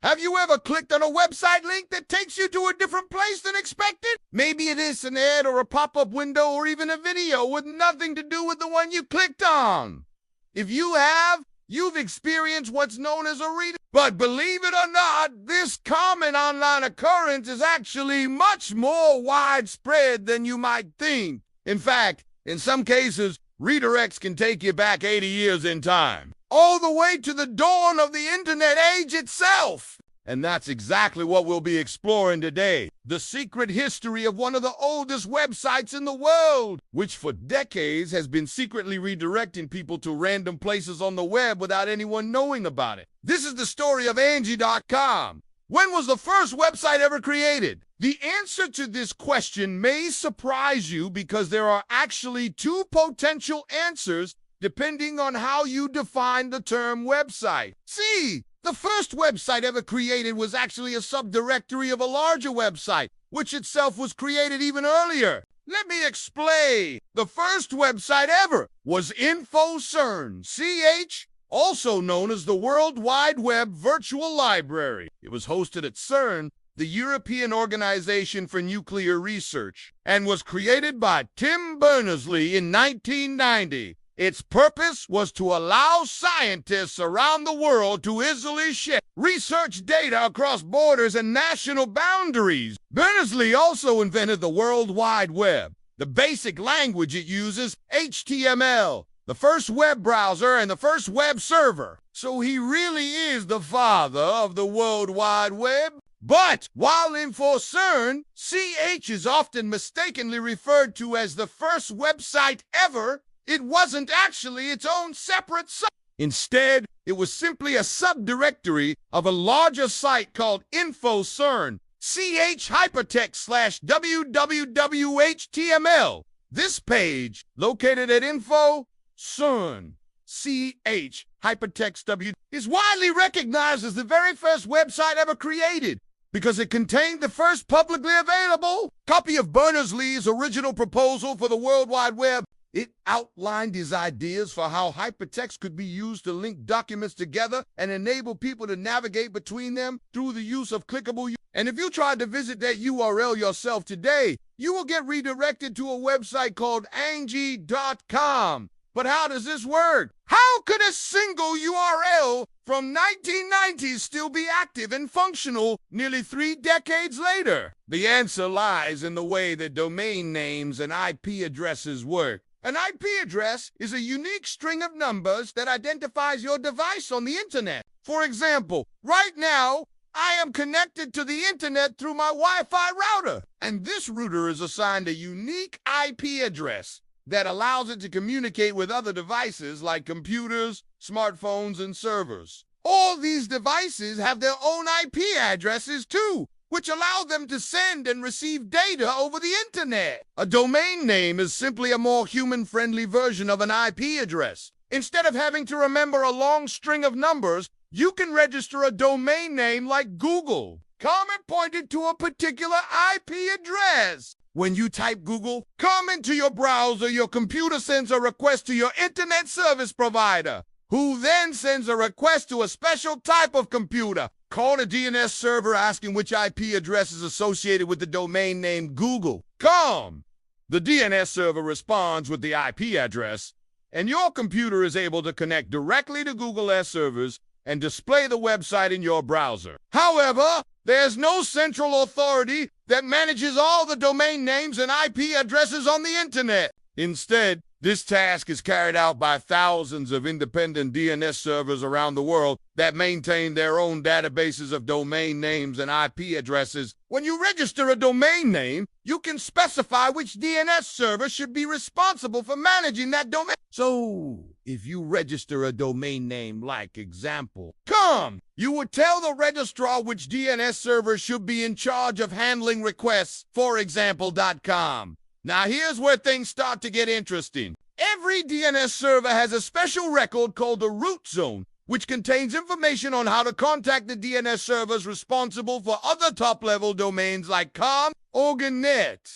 Have you ever clicked on a website link that takes you to a different place than expected? Maybe it is an ad or a pop-up window or even a video with nothing to do with the one you clicked on. If you have, you've experienced what's known as a redirect. But believe it or not, this common online occurrence is actually much more widespread than you might think. In fact, in some cases, redirects can take you back 80 years in time, all the way to the dawn of the internet age itself. And that's exactly what we'll be exploring today. The secret history of one of the oldest websites in the world, which for decades has been secretly redirecting people to random places on the web without anyone knowing about it. This is the story of Angie.com. When was the first website ever created? The answer to this question may surprise you because there are actually two potential answers depending on how you define the term website. See, the first website ever created was actually a subdirectory of a larger website, which itself was created even earlier. Let me explain. The first website ever was InfoCern, CH, also known as the World Wide Web Virtual Library. It was hosted at CERN, the European Organization for Nuclear Research, and was created by Tim Berners-Lee in 1990. Its purpose was to allow scientists around the world to easily share research data across borders and national boundaries. Berners-Lee also invented the World Wide Web. The basic language it uses, HTML, the first web browser and the first web server. So he really is the father of the World Wide Web. But while InfoCern, CH is often mistakenly referred to as the first website ever, it wasn't actually its own separate site. Instead, it was simply a subdirectory of a larger site called InfoCern, CH hypertext / www.html. This page, located at InfoCern, CH hypertext W, is widely recognized as the very first website ever created because it contained the first publicly available copy of Berners-Lee's original proposal for the World Wide Web. It outlined his ideas for how hypertext could be used to link documents together and enable people to navigate between them through the use of clickable. And if you tried to visit that URL yourself today, you will get redirected to a website called Angie.com. But how does this work? How could a single URL from 1990 still be active and functional nearly 3 decades later? The answer lies in the way that domain names and IP addresses work. An IP address is a unique string of numbers that identifies your device on the internet. For example, right now, I am connected to the internet through my Wi-Fi router, and this router is assigned a unique IP address that allows it to communicate with other devices like computers, smartphones, and servers. All these devices have their own IP addresses too, which allow them to send and receive data over the internet. A domain name is simply a more human-friendly version of an IP address. Instead of having to remember a long string of numbers, you can register a domain name like Google. Comment pointed to a particular IP address. When you type Google, come into your browser, your computer sends a request to your internet service provider, who then sends a request to a special type of computer called a DNS server asking which IP address is associated with the domain name Google.com. The DNS server responds with the IP address, and your computer is able to connect directly to Google's servers and display the website in your browser. However, there's no central authority that manages all the domain names and IP addresses on the internet. Instead, this task is carried out by thousands of independent DNS servers around the world that maintain their own databases of domain names and IP addresses. When you register a domain name, you can specify which DNS server should be responsible for managing that domain. So, if you register a domain name like example.com, you would tell the registrar which DNS server should be in charge of handling requests for example.com. Now here's where things start to get interesting. Every DNS server has a special record called the root zone, which contains information on how to contact the DNS servers responsible for other top-level domains like com, org, and net.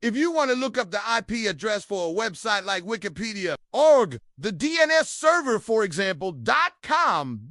If you want to look up the IP address for a website like Wikipedia, org, the DNS server, for example, .com,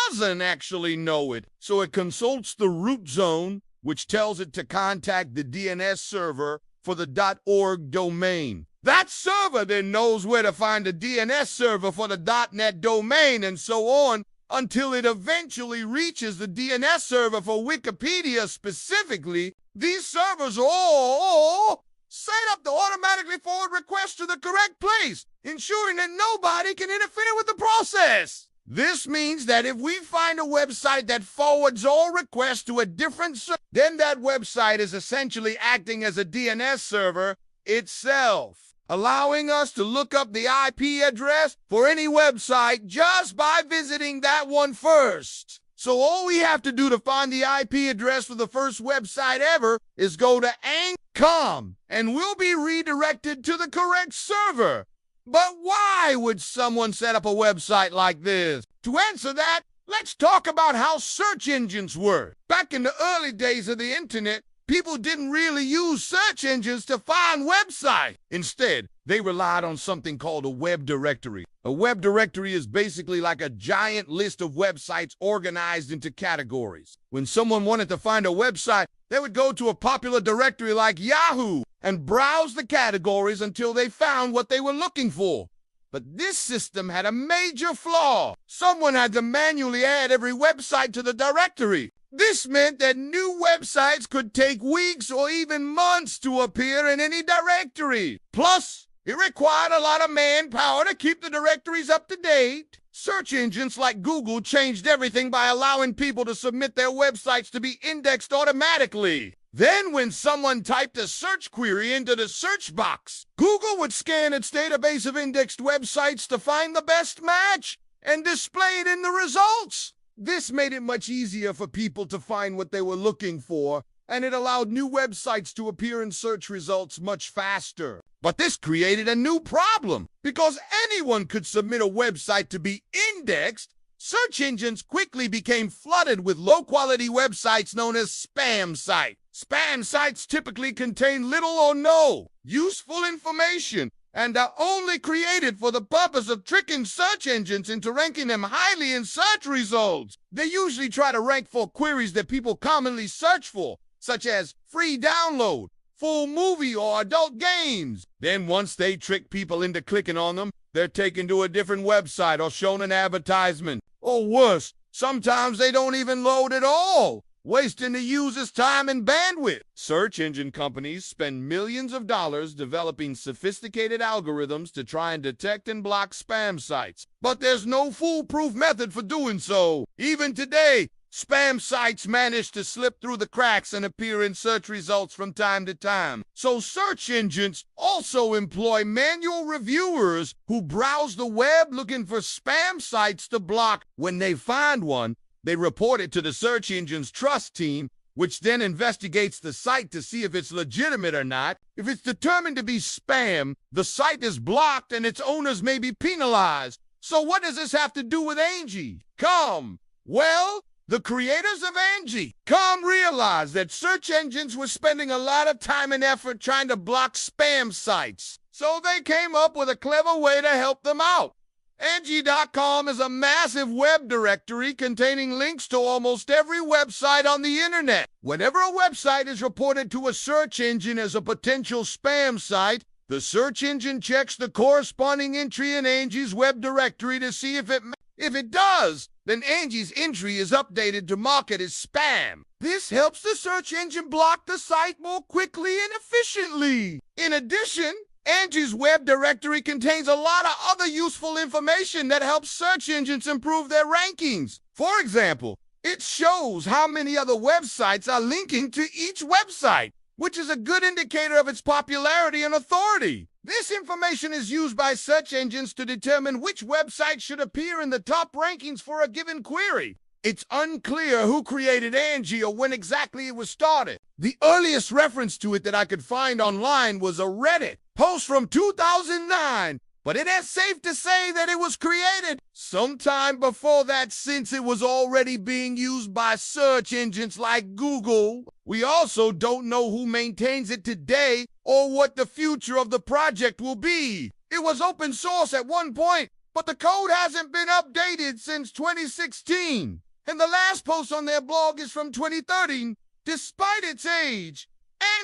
doesn't actually know it, so it consults the root zone, which tells it to contact the DNS server for the .org domain. That server then knows where to find the DNS server for the .net domain, and so on, until it eventually reaches the DNS server for Wikipedia specifically. These servers are all set up to automatically forward requests to the correct place, ensuring that nobody can interfere with the process. This means that if we find a website that forwards all requests to a different server, then that website is essentially acting as a DNS server itself, allowing us to look up the IP address for any website just by visiting that one first. So all we have to do to find the IP address for the first website ever is go to ang.com, and we'll be redirected to the correct server. But why would someone set up a website like this? To answer that, let's talk about how search engines work. Back in the early days of the internet, people didn't really use search engines to find websites. Instead, they relied on something called a web directory. A web directory is basically like a giant list of websites organized into categories. When someone wanted to find a website, they would go to a popular directory like Yahoo and browse the categories until they found what they were looking for. But this system had a major flaw. Someone had to manually add every website to the directory. This meant that new websites could take weeks or even months to appear in any directory. Plus, it required a lot of manpower to keep the directories up to date. Search engines like Google changed everything by allowing people to submit their websites to be indexed automatically. Then when someone typed a search query into the search box, Google would scan its database of indexed websites to find the best match and display it in the results. This made it much easier for people to find what they were looking for, and it allowed new websites to appear in search results much faster. But this created a new problem. Because anyone could submit a website to be indexed, search engines quickly became flooded with low-quality websites known as spam sites. Spam sites typically contain little or no useful information and are only created for the purpose of tricking search engines into ranking them highly in search results. They usually try to rank for queries that people commonly search for, such as free download, full movie, or adult games. Then once they trick people into clicking on them, they're taken to a different website or shown an advertisement. Or worse, sometimes they don't even load at all, wasting the user's time and bandwidth. Search engine companies spend millions of dollars developing sophisticated algorithms to try and detect and block spam sites. But there's no foolproof method for doing so. Even today, spam sites manage to slip through the cracks and appear in search results from time to time. So search engines also employ manual reviewers who browse the web looking for spam sites to block. When they find one, they report it to the search engine's trust team, which then investigates the site to see if it's legitimate or not. If it's determined to be spam, the site is blocked and its owners may be penalized. So what does this have to do with Ang.com? Well, the creators of Ang.com realized that search engines were spending a lot of time and effort trying to block spam sites. So they came up with a clever way to help them out. Ang.com is a massive web directory containing links to almost every website on the internet. Whenever a website is reported to a search engine as a potential spam site, the search engine checks the corresponding entry in Angie's web directory to see if it does, then Angie's entry is updated to mark it as spam. This helps the search engine block the site more quickly and efficiently. In addition, Angie's web directory contains a lot of other useful information that helps search engines improve their rankings. For example, it shows how many other websites are linking to each website, which is a good indicator of its popularity and authority. This information is used by search engines to determine which website should appear in the top rankings for a given query. It's unclear who created Angie or when exactly it was started. The earliest reference to it that I could find online was a Reddit post from 2009, but it is safe to say that it was created sometime before that, since it was already being used by search engines like Google. We also don't know who maintains it today or what the future of the project will be. It was open source at one point, but the code hasn't been updated since 2016, and the last post on their blog is from 2013. Despite its age,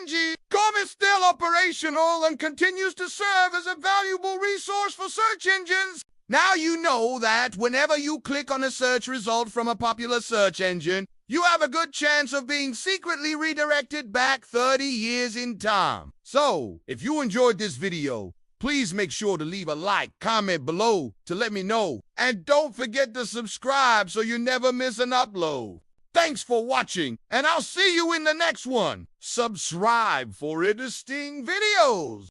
Angie.com is still operational and continues to serve as a valuable resource for search engines. Now you know that whenever you click on a search result from a popular search engine, you have a good chance of being secretly redirected back 30 years in time. So, if you enjoyed this video, please make sure to leave a like, comment below to let me know. And don't forget to subscribe so you never miss an upload. Thanks for watching, and I'll see you in the next one. Subscribe for interesting videos.